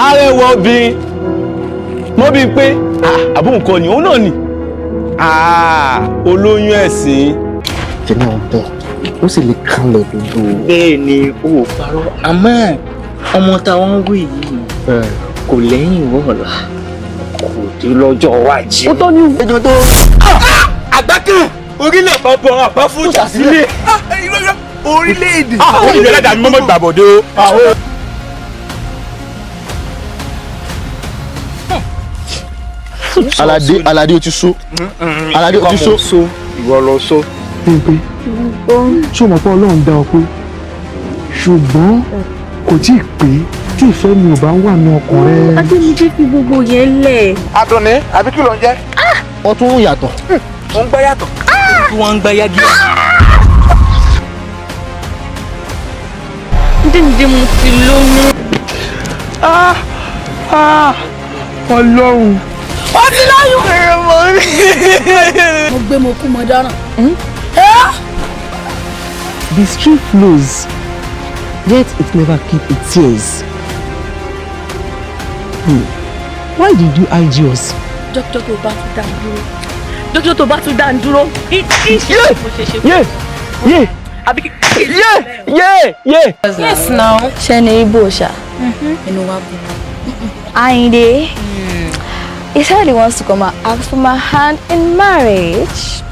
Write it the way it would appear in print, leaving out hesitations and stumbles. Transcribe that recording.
arẹwà obìnrin mo bí pé àbó nǹkan ni òun náà ni olóyún ẹ̀sìn. jẹ́nà ọ̀bọ̀ ó sì lè kanlẹ̀ dúdú. bẹ́ẹ̀ ni ó parọ́ àmọ́ ọmọ táwọn wí yìí kò lẹ́yìn wọ́ọ̀la kò dé lọ́jọ́ iwájú. ó tọ́ ní ẹjọ́ tó. àgbákẹ́ orílẹ̀ bàbá àbá fún ìjàsílẹ̀. orílẹ̀-èdè. orílẹ̀ ẹlẹ́dàá mi mọ́mọ́ gbàbọ̀dé o. Aládé o ti so. Aládé o ti so. ìwọ lọ so. Bímpé ṣé o mọ̀ pé Ọlọ́run dá ọ pé ṣùgbọ́n kò tí ì pé tí ìfẹ́ mi ò bá wà ní ọkàn rẹ. Ademide fi gbogbo yẹn lẹ̀. Adunni àbí kí ló ń jẹ́. wọ́n tún yàtọ̀. wọ́n ń gbá yàtọ̀. tí wọ́n ń gbá yagi. Ademide mo ti lóyún. Ọlọ́run. Ó ti lóyún. Mo gbé mo kú mo dáràn. The stream flows, yet it never keep its tears. Why did you hide yours? Dókítà tó bá tún dá ń dúró. Dókítà tó bá tún dá ń dúró. Yes, now. Ṣẹ́ni Igbo ṣá. Inú wa bù. Ayinde. He said he wants to come and ask for my hand in marriage.